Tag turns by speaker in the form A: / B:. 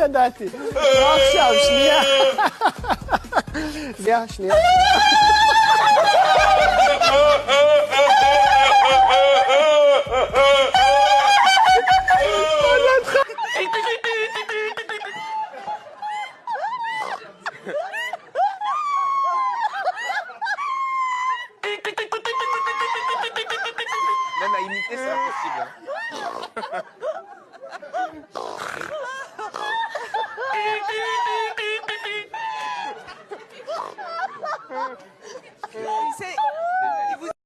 A: ידעתי. לא עכשיו, שנייה. שנייה.
B: Même à imiter, c'est impossible.